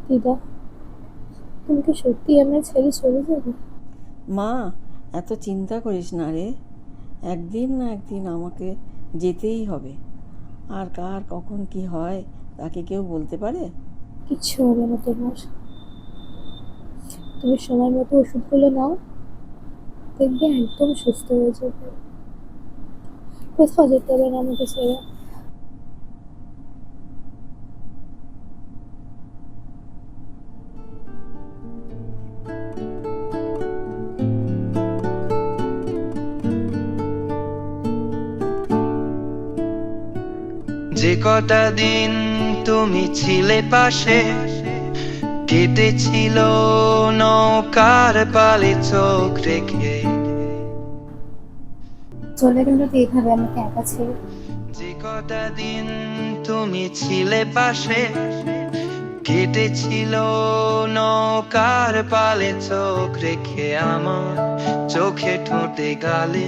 দিদা, তুমি কি সত্যি আমার ছেড়ে চলে যাবে? মা, এত চিন্তা করিস না রে। একদিন না একদিন আমাকে যেতেই হবে। আর কার কখন কি হয় তাকে কেউ বলতে পারে? কিচ্ছু হবে না তোমার। তুমি সময় মতো ওষুধগুলো নাও, দেখবে একদম সুস্থ হয়ে যাবে। কোথাও যেতে হবে না আমাকে ছেড়ে। যে কটা দিন তুমি ছিলে পাশে, কেটেছিল নৌকার পালে চোখ রেখে। চলে গেলে তো এইভাবে আমাকে একা ছেড়ে। যে কটা দিন তুমি ছিলে পাশে, কেটেছিল নৌকার পালে চোখ রেখে। আমার চোখে ঠোঁটে গালে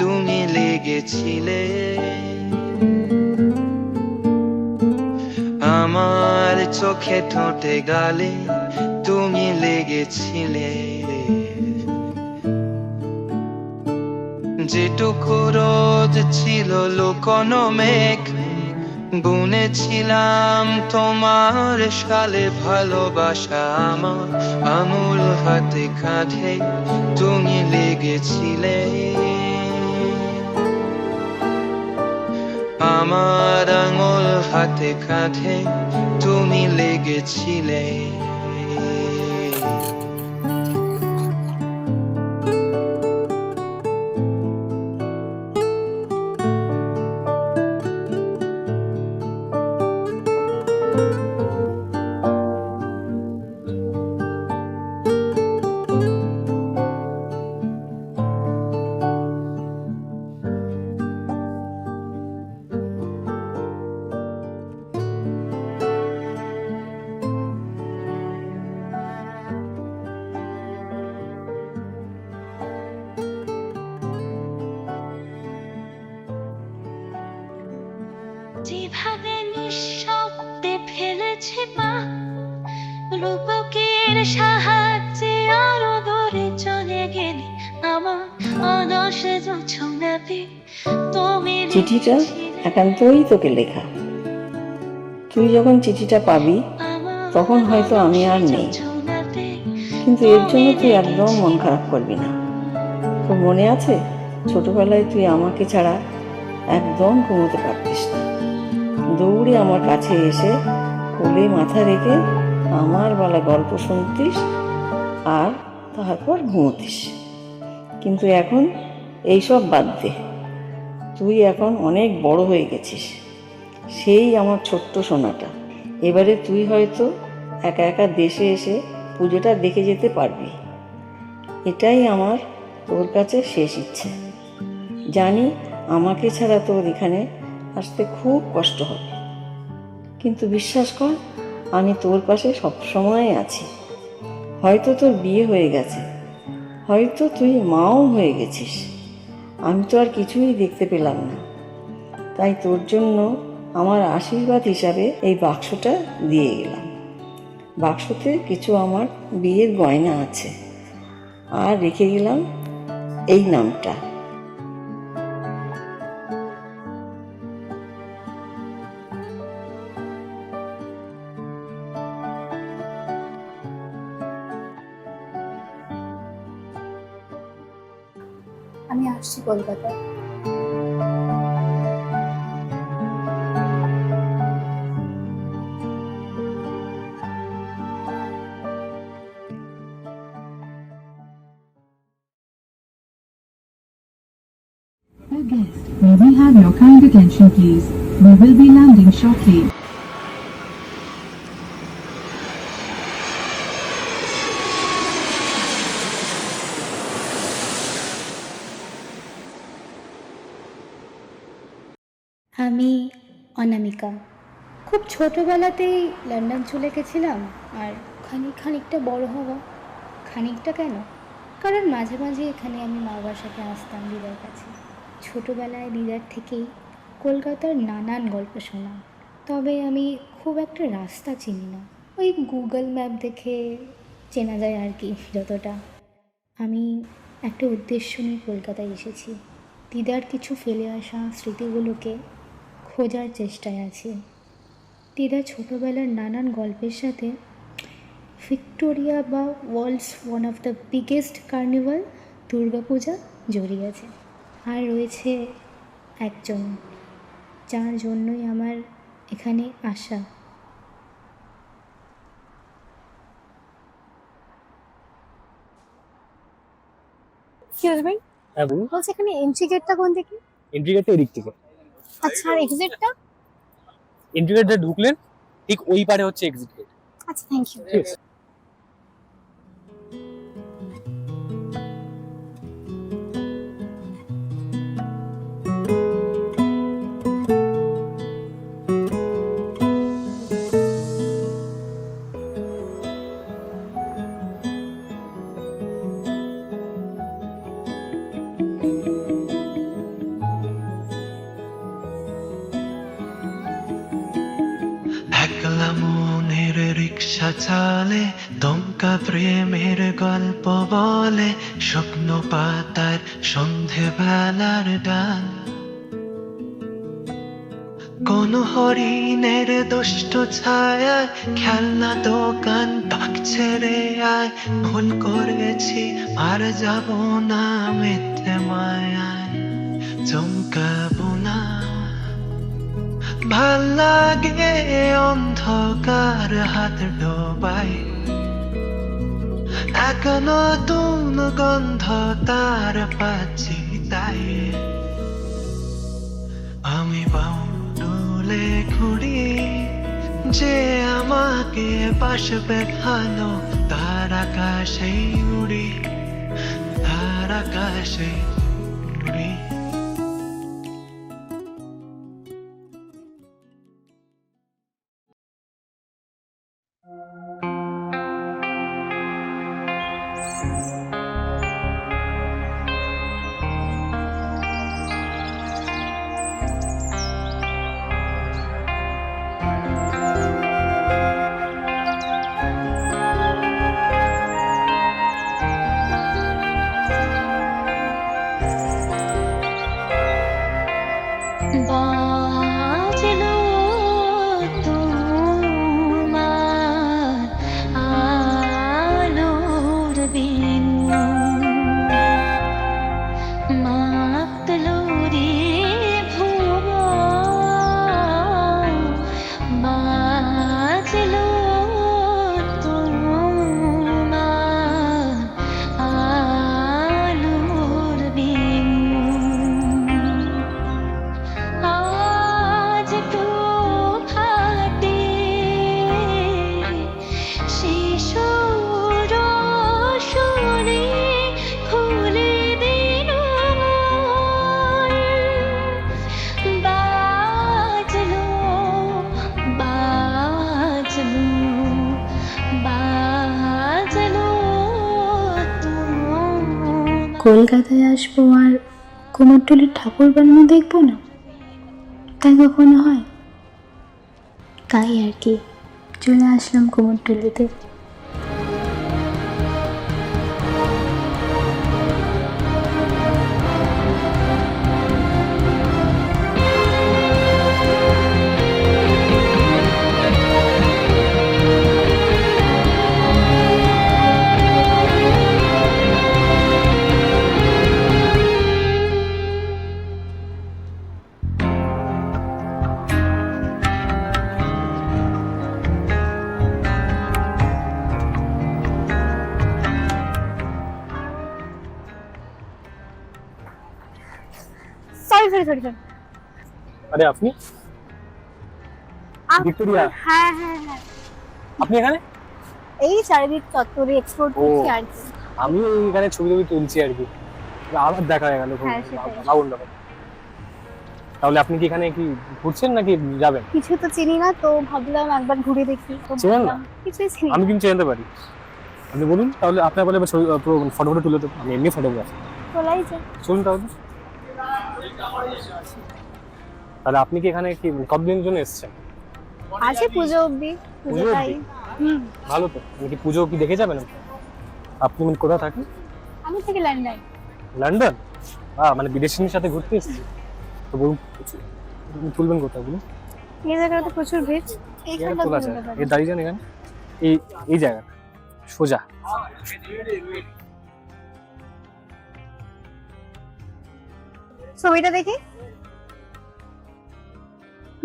তুমি লেগেছিলে। আমার চোখে ঠোঁটে গালে তুমি লেগেছিলে। যেটুকু রোদ ছিল লুকোনো মেঘ, বুনেছিলাম তোমার সালে ভালোবাসা। আমার আঙুল হাতে কাঁধে তুমি লেগেছিলে। আমার আঙুল হাতে কাঁধে তুমি লেগেছিলে। যেভাবে নিঃশব্দে ফেলেছে পা, রূপকের সাহায্যে আরো দূরে চলে গেলে আমার অলস জোছনাতে তুমি চিঠিটা লিখেছিলে। একান্তই তোকে লেখা। তুই যখন চিঠিটা পাবি আমার তখন হয়তো আমি অলস আর নেই, জোছনাতে কিন্তু এর তুমি জন্য তুই একদম মন লিখেছিলে। খারাপ করবি না। তোর মনে আছে ছোটবেলায় তুই আমাকে ছাড়া একদম ঘুমোতে পারতিস না। দৌড়ে আমার কাছে এসে কোলে মাথা রেখে আমার বলা গল্প শুনতিস আর তারপর ঘুমোতিস। কিন্তু এখন এইসব বাদ দে। তুই এখন অনেক বড় হয়ে গেছিস। সেই আমার ছোট্ট সোনাটা, এবারে তুই হয়তো একা একা দেশে এসে পুজোটা দেখে যেতে পারবি। এটাই আমার তোর কাছে শেষ ইচ্ছে। জানি আমাকে ছাড়া তোর এখানে আসতে খুব কষ্ট হবে, কিন্তু বিশ্বাস কর, আমি তোর পাশে সবসময় আছি। হয়তো তোর বিয়ে হয়ে গেছে, হয়তো তুই মাও হয়ে গেছিস, আমি তো আর কিছুই দেখতে পেলাম না। তাই তোর জন্য আমার আশীর্বাদ হিসাবে এই বাক্সটা দিয়ে গেলাম। বাক্সতে কিছু আমার বিয়ের গয়না আছে, আর রেখে গেলাম এই নামটা। আমি আসছি কলকাতায়। All guests, may we have your kind attention please? We will be landing shortly. আমি অনামিকা। খুব ছোটবেলাতেই লন্ডন চলে গেছিলাম। আর খানিকটা বড় হওয়া, খানিকটা কেন, কারণ মাঝে মাঝে এখানে আমি মা বাবার সাথে আসতাম দিদার কাছে। ছোটবেলায় দিদার থেকেই কলকাতার নানান গল্প শোনা, তবে আমি খুব একটা রাস্তা চিনি না। ওই গুগল ম্যাপ দেখে চেনা যায় আর কি যতটা। আমি একটা উদ্দেশ্য নিয়ে কলকাতায় এসেছি। দিদার কিছু ফেলে আসা স্মৃতিগুলোকে খোঁজার চেষ্টায় আছি। দিদার ছোটোবেলার নানান গল্পের সাথে ভিক্টোরিয়া বা world's one of the biggest carnival Durga Puja জড়িয়ে আছে। আর রয়েছে একজন, যার জন্যই আমার এখানে আসা। এক্সকিউজ মি, হ্যাঁ বলুন। বলছি এখানে এন্ট্রি গেটটা কোন দিকে? এন্ট্রি গেটটা এদিক থেকে। আচ্ছা, আর এক্সিটটা? এন্ট্রি গেটে ঢুকলেন ঠিক ওই পারে হচ্ছে এক্সিট গেট। আচ্ছা, থ্যাংক ইউ। ঠিক আছে। একলা মনের রিক্সা চালে, দমকা প্রেমের গল্প বলে, শুকনো পাতার সন্ধে বেলার ডাল। কোন হরিণের দুষ্ট ছায়ায় খেলনা দোকান ডাকছে রে আয়। ভুল করেছি আর যাব না মিথ্যে মায়ায়, চমকাবো না। ভাল লাগে অন্ধকার হাত ডোবাই, এক নতুন গন্ধ তার পাচ্ছি তাই। আমি বাউডুলে ঘুরি, যে আমাকে বাসবে ভালো, তার আকাশেই উড়ি, তার আকাশেই উড়ি। বাজলো তোমার আলোর বিনু, মাতলো রে ভুবন, বাজলো তোমার আলোর বিনু। আজ তো হাটে শিশুর সুরে খুলে দিল মন। বাজলো বাজলো বাজলো তোমার। কলকাতায় আসবো আর কুমোরটুলির ঠাকুর বানানো দেখবো না, তাই কখনো হয়? তাই আর কি চলে আসলাম কুমোরটুলিতে। Sorry sorry sorry sorry. আরে আপনি ভিক্টোরিয়া? হ্যাঁ হ্যাঁ হ্যাঁ, আপনি এখানে? এই চারিদিক চত্বরে এক্সপ্লোর করছি আর কি। আমিও এখানে ছবি টবি তুলছি আর কি। আবার দেখা হয়ে গেল, হ্যাঁ, সেটাই। দারুণ ব্যাপার। তাহলে আপনি কি এখানে কি ঘুরছেন নাকি যাবেন? কিছু তো চিনি না, তো ভাবলাম একবার ঘুরে দেখি। তো চেনেন না? কিছুই চিনি আমি না। কিন্তু চিনতে পারি। আপনি বলুন তাহলে, আপনার বলে পুরো ফটো তুলে দেবো। আমি এমনি ফটোগ্রাফি। চলাই যায়। চলুন তাহলে। তাহলে আপনি কি এখানে কি কতদিনের জন্য এসেছেন? আছে পুজো অবধি, পুজোটাই। ভালো তো, মানে কি পুজো কি দেখে যাবেন? আপনি মানে কোথায় থাকেন? আমি থেকে লন্ডন। লন্ডন? মানে বিদেশিনীর সাথে ঘুরতে এসেছি। তো বলুন তুলবেন কোথায় বলুন? এই জায়গাটা প্রচুর ভিড়। এখানে এইখানটা তোলা যায়, এই দাঁড়িয়ে যান এখানে, এই জায়গা সোজা। ছবিটা দেখি।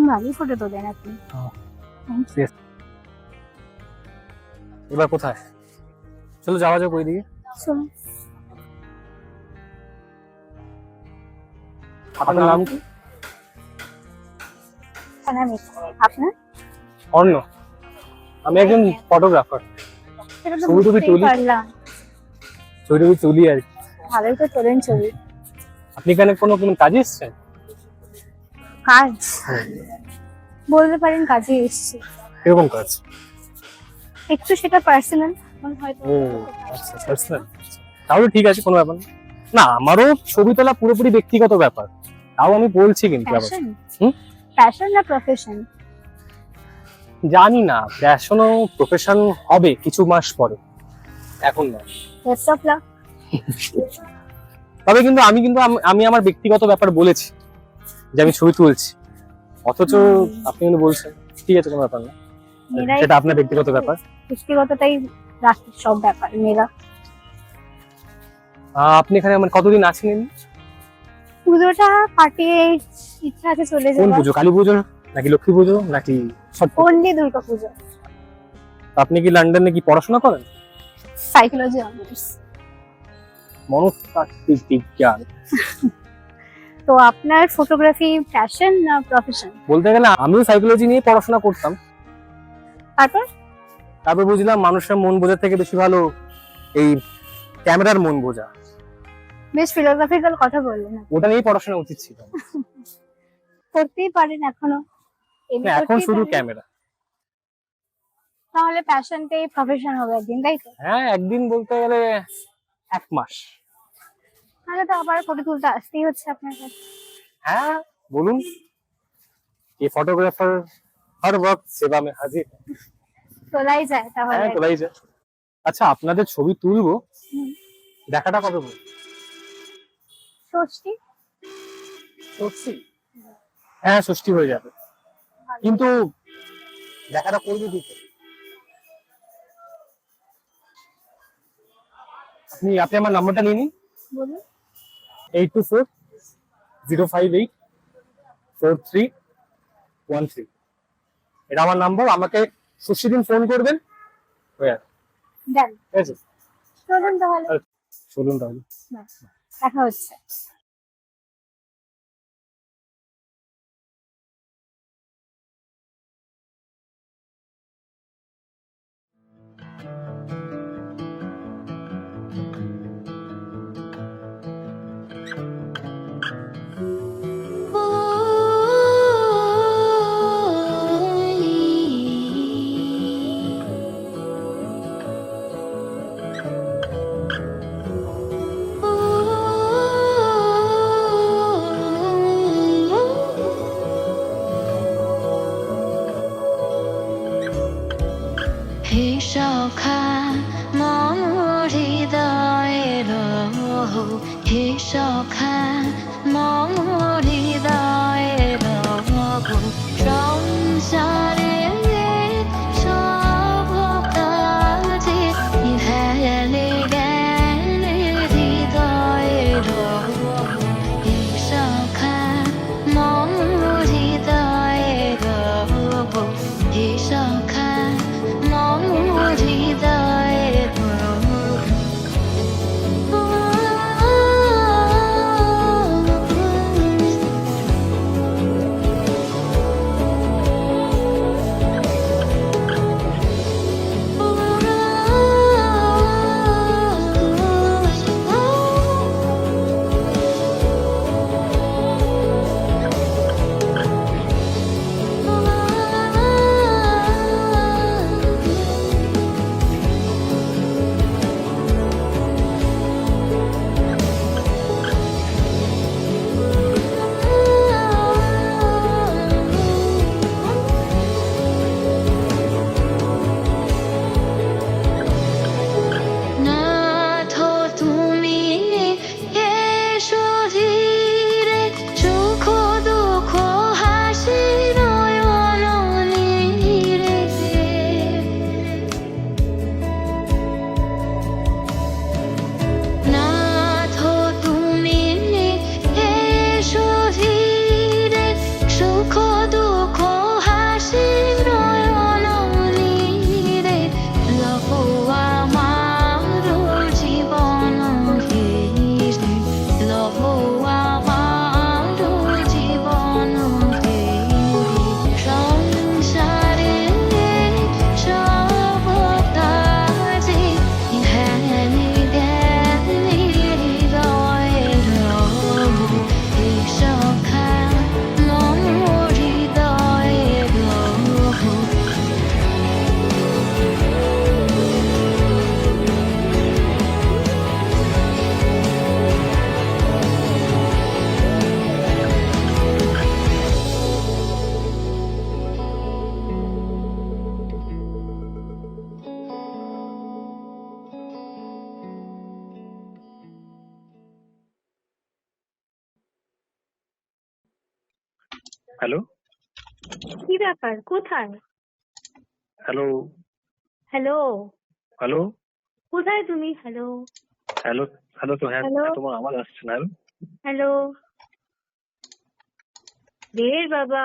ভালোই ফটো তোলেন আপনি। Yes. এবার কোথায়? চলো যাওয়া যাক ওইদিকে। চলুন। আপনার নাম কি? অনামিকা। আপনার? অর্ণ। আমি একজন ফটোগ্রাফার। সেটা তো ছবি টবি বুঝতেই তুলি। পারলাম। ছবি টবি তুলি আর কি। ভালোই তো তোলেন ছবি। আপনি এখানে কোনো কাজে এসেছেন? কাজ বলতে পারেন, কাজে এসেছি। কিরকম কাজ? একটু সেটা পার্সোনাল হয়তো। ও আচ্ছা, পার্সোনাল। তাহলে ঠিক আছে, কোনো ব্যাপার না। না, আমারও ছবি তোলা পুরোপুরি ব্যক্তিগত ব্যাপার, তাও আমি বলছি কিন্তু আবার। প্যাশন? হুম? প্যাশন না প্রফেশন? জানি না, প্যাশনও প্রফেশন হবে কিছু মাস পরে, এখন না। Best of luck. তবে কিন্তু আমি আমার ব্যক্তিগত ব্যাপার বলেছি যে আমি ছবি তুলছি, অথচ আপনি কিন্তু বলছেন ঠিক আছে কোনো ব্যাপার না, মেয়েরাই সেটা আপনার ব্যক্তিগত ব্যাপার। ব্যক্তিগতটাই রাখি সব ব্যাপার মেয়েরা। আপনি এখানে মানে কতদিন আছেন এমনি? পুজোটা কাটিয়ে ইচ্ছা আছে চলে কোন যাওয়ার। পুজো, কালী পুজো নাকি লক্ষ্মী পুজো নাকি সব পুজো? অনলি দুর্গা পুজো। আপনি কি লন্ডনে কি পড়াশোনা করেন? Psychology honours. মনস্তাত্ত্বিক বিজ্ঞান। তো আপনার ফটোগ্রাফি প্যাশন না প্রফেশন? বলতে গেলে আমিও সাইকোলজি নিয়ে পড়াশোনা করতাম, তারপর বুঝলাম মানুষের মন বোঝার থেকে বেশি ভালো এই ক্যামেরার মন বোঝা। বেশ ফিলোসফিক্যাল কথা বললেন। ওটা নিয়েই পড়াশোনা উচিত ছিল। করতেই পারেন এখনো। এমনি না, এখন করতেই শুধু পারেন। ক্যামেরা। তাহলে প্যাশনটাই প্রফেশন হবে একদিন, তাই তো? হ্যাঁ, একদিন বলতে গেলে 1 মাস। তাহলে তো আবার ফটো তুলতে আসতেই হচ্ছে আপনার কাছে। হ্যাঁ বলুন, এই ফটোগ্রাফার हर वक्त सेवा में हाजिर। তোলাই যায় তাহলে। হ্যাঁ তোলাই যায়। আচ্ছা, আপনাদের ছবি তুলবো, হুম। দেখাটা কবে বলুন? ষষ্ঠী। ষষ্ঠী? হ্যাঁ ষষ্ঠী হয়ে যাবে, কিন্তু দেখাটা করবো দিতে। আপনি আমার নাম্বারটা নিয়ে নিন। বলুন। 8240584313। এটা আমার নাম্বার, আমাকে ষষ্ঠী দিন ফোন করবেন। ডান। ঠিক আছে, চলুন তাহলে। চলুন তাহলে। দেখা হচ্ছে। হে সখা মম হৃদয়ের হে সখা মম হৃদয়ের সংসারে সব কাজে হেলে গেলে হৃদয়ের হে সখা মম হৃদয়ের হে সখা মম হৃদয়ের হ্যালো কি ব্যাপার, কোথায়? হ্যালো হ্যালো, হ্যালো কোথায় তুমি? হ্যালো, হ্যালো হ্যালো তো হ্যাঁ হ্যালো? তোমার আওয়াজ আসছে না। হ্যালো, রে বাবা,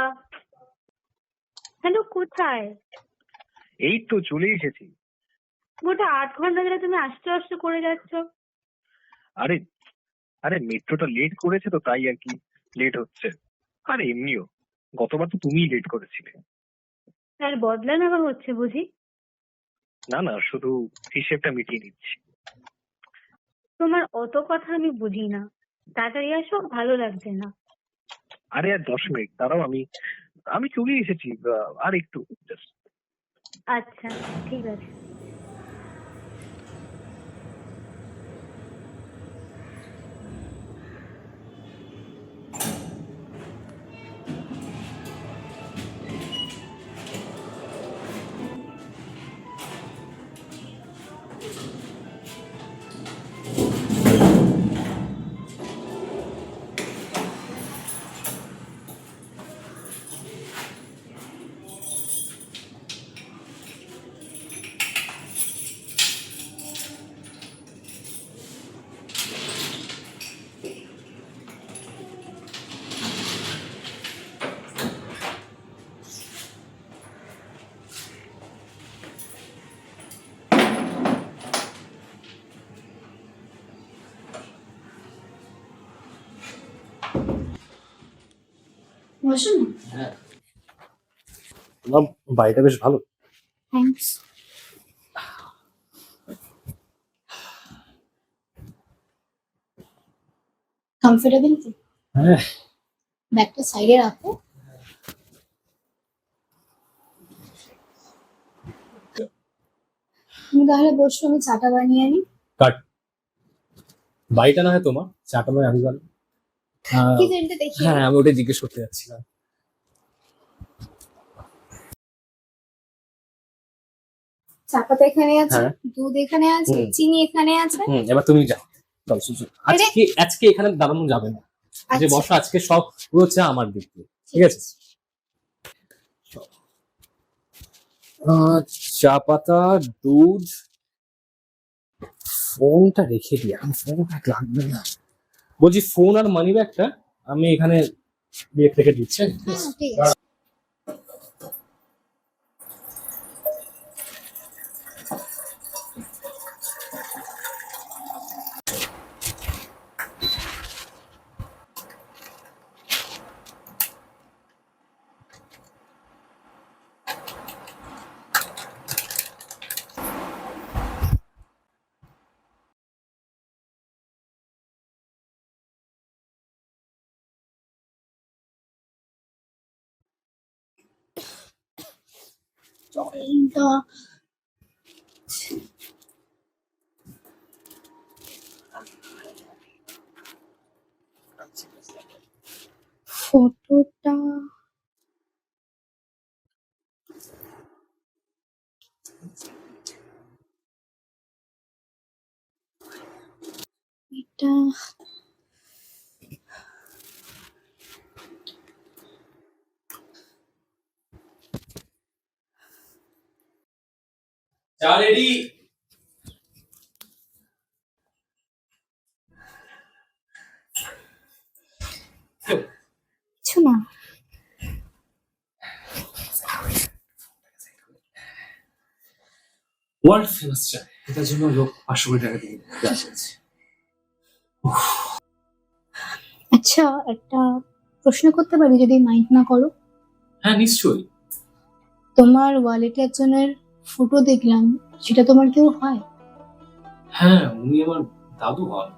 হ্যালো কোথায়? এই তো চলে এসেছি। গোটা 8 ঘন্টা ধরে তুমি আসতে আসতে করে যাচ্ছ। আরে আরে মেট্রোটা লেট করেছে তো তাই আর কি লেট হচ্ছে। আর এমনিও গতবার তো তুমিই লেট করেছিলে। আর বদলা নেওয়া হচ্ছে বুঝি? না না, শুধু হিসেবটা মিটিয়ে নিচ্ছি। তোমার অত কথা আমি বুঝি না, তাড়াতাড়ি আসো, ভালো লাগছে না। আরে আর 10 মিনিট দাঁড়াও, আমি আমি চলে এসেছি। আর একটু just। আচ্ছা, ঠিক আছে। বসো না। তোমার বাড়িটা বেশ ভালো। থ্যাঙ্কস। কমফোর্টেবল তো? হ্যাঁ। ব্যাগটা সাইডে রাখো। তুমি তাহলে বসো, আমি চাটা বানিয়ে আনি। কাট। বাড়িটা না হয় তোমার, চাটা নয় আমি বল। কি জানতে দেখি? হ্যাঁ, আমি ওটাই জিজ্ঞেস করতে যাচ্ছিলাম। চাপাতা এখানে আছে, হ্যাঁ। দুধ এখানে আছে, হুম। চিনি এখানে আছে। এবার তুমি যাও। চল সুজু। আজকে আজকে এখানে দাঁড়ানো যাবে না। যে আচ্ছা, বসো, আজকে সব পুরো চা আমার দিক দিয়ে। ঠিক আছে? চা পাতা, দুধ, ফোনটা রেখে দিই, এখন ফোনটা লাগবে না। বলছি ফোন আর মানি ব্যাগটা আমি এখানে রেখে দিচ্ছি। হ্যাঁ, ঠিক আছে। জলটা ফটোটা এটা চা রেডি। কিছু না। ওয়ার্ল্ড ফেমাস চা, এটার জন্য লোক 500 কোটি টাকা দিয়ে আসছে। আচ্ছা, একটা প্রশ্ন করতে পারি যদি মাইন্ড না করো? হ্যাঁ নিশ্চয়ই। তোমার ওয়ালেটে একজনের ফটো দেখলাম, সেটা তোমার কেউ হয়? হ্যাঁ, উনি আমার দাদু হন।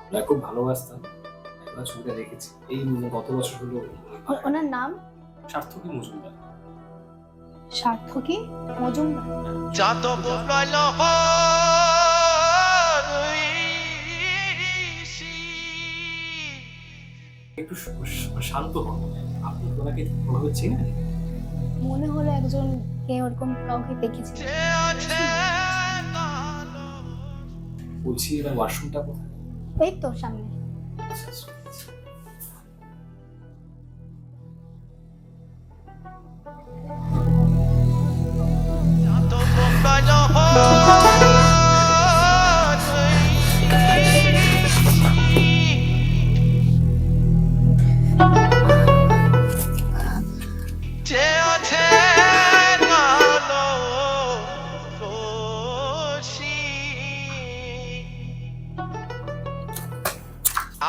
ওনাকে খুব ভালোবাসতাম। একবার ছবিটা দেখেছি, এই গত বছর হলো। ওনার নাম? সার্থকী মজুমদার। সার্থকী মজুমদার? যত বলল একটু শান্ত হন। আপনি কি ওনাকে ভাবে চেনেন? মনে হলো একজন কে ওরকম কাউকে দেখেছি। বলছি এবার ওয়াশরুমটা কোথায়? এই তো সামনে।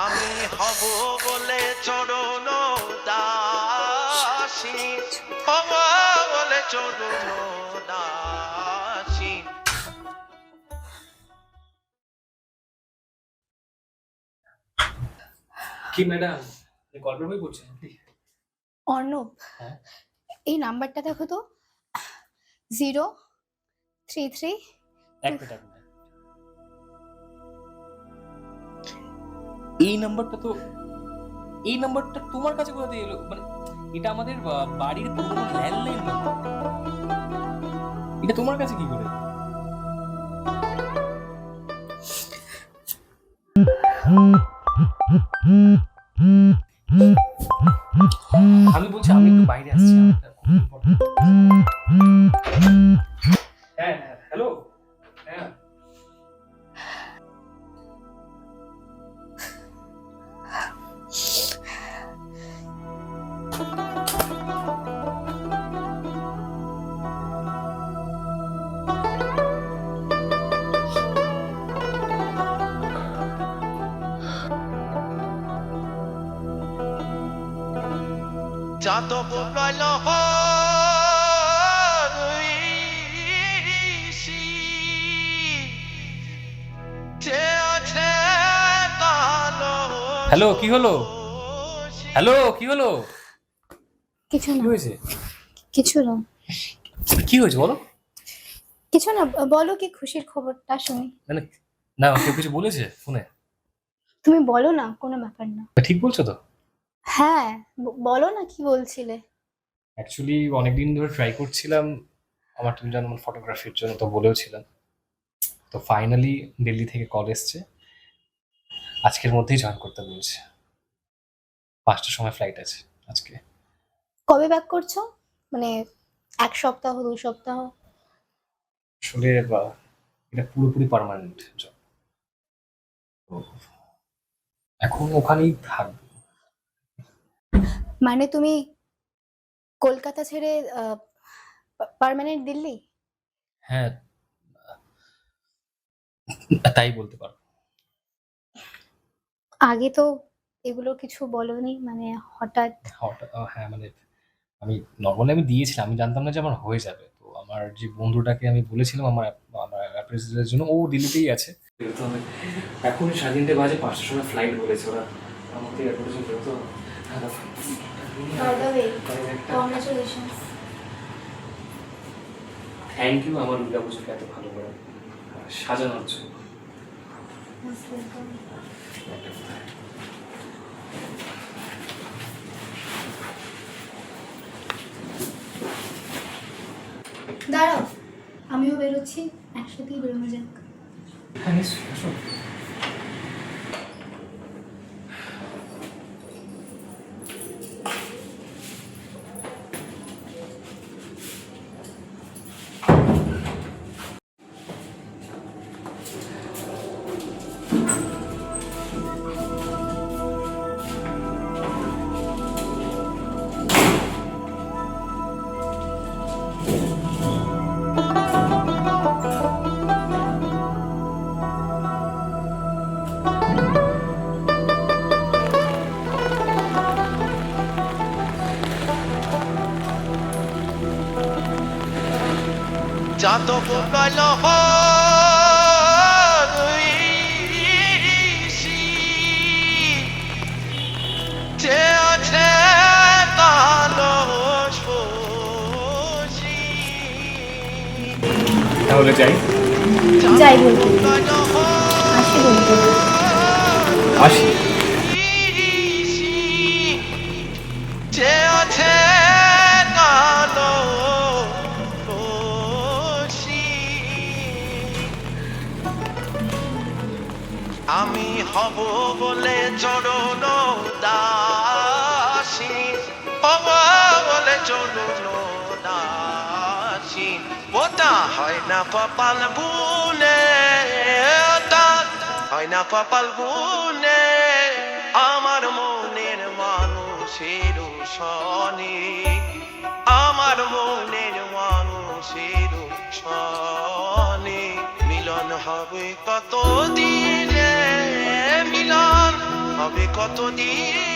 আমি হব বলে চরণ দাসী, হব বলে চরণ দাসী। কি ম্যাডাম, গল্পের বই পড়ছেন? অর্ণব, হ্যাঁ? এই নাম্বারটা দেখো তো, 033। এক মিনিট। এই নাম্বারটা তোমার কাছে কোথা থেকে এলো? মানে এটা আমাদের বাড়ির পুরনো ল্যান্ডলাইন নাম্বার, এটা তোমার কাছে কি করে? আমি বলছি আমি একটু বাইরে আসছি, আমার খুব important। হ্যাঁ, হ্যালো। হ্যাঁ, যাদব রইল হ্যালো, কি হলো? হ্যালো, কি হলো? কিছু কি না, হয়েছে? কিছু না, কি হয়েছে বলো? কিছু না, বলো কি খুশির খবরটা শুনি। মানে না, কেউ কিছু বলেছে ফোনে? তুমি বলো না, কোনো ব্যাপার না। ঠিক বলছো তো? হ্যাঁ, বলো না কি বলছিলে। অ্যাকচুয়ালি অনেকদিন ধরে ট্রাই করছিলাম আমার, তুমি জানো আমার ফটোগ্রাফির জন্য তো বলেওছিলাম, তো ফাইনালি দিল্লি থেকে কল এসছে, আজকের মধ্যেই জয়েন করতে বলছে। 5টার সময় ফ্লাইট আছে আজকে। কবে ব্যাক করছো? মানে 1 সপ্তাহ, 2 সপ্তাহ? আসলে এটা পুরোপুরি পার্মানেন্ট জব, তো এখন ওখানেই থাকবো। মানে তুমি কলকাতা ছেড়ে পার্মানেন্ট দিল্লি? হ্যাঁ, তাই বলতে পারো। আগে তো এগুলো কিছু বলনি, মানে হঠাৎ। হ্যাঁ মানে আমি নর্মালি আমি দিয়েছিলাম, আমি জানতাম না যে আমার হয়ে যাবে। তো আমার যে বন্ধুটাকে আমি বলেছিলাম আমার আমার অ্যাপ্রেন্টিসের জন্য, ও দিল্লিতেই আছে। বেরোতে হবে এখন, 3:30 বাজে, 5টার সময় ফ্লাইট বলেছে ওরা, আমাকে এয়ারপোর্টে চলে বেরোতে হবে। থ্যাংক ইউ আমার দুর্গাপুজোকে এত ভালো করে সাজানোর জন্য। দাঁড়াও, আমিও বেরোচ্ছি, একসাথেই বেরোনো যাক। হ্যাঁ নিশ্চয়ই, আসো। যাদব রইল যে আছে কালো শশী। তাহলে যাই। যাই বলতে, আসি বলতে। আসি। যে আছে কালো শশী। আমি হব বলে চরণ দাসী, হব বলে চরণ দাসী। ওটা হয় না কপাল বুনে, ওটা হয় না কপাল বুনে, আমার মনের মানুষের সনে, আমার মনের মানুষের সনে। মিলন হবে কত দিনে, মিলন হবে কতদিন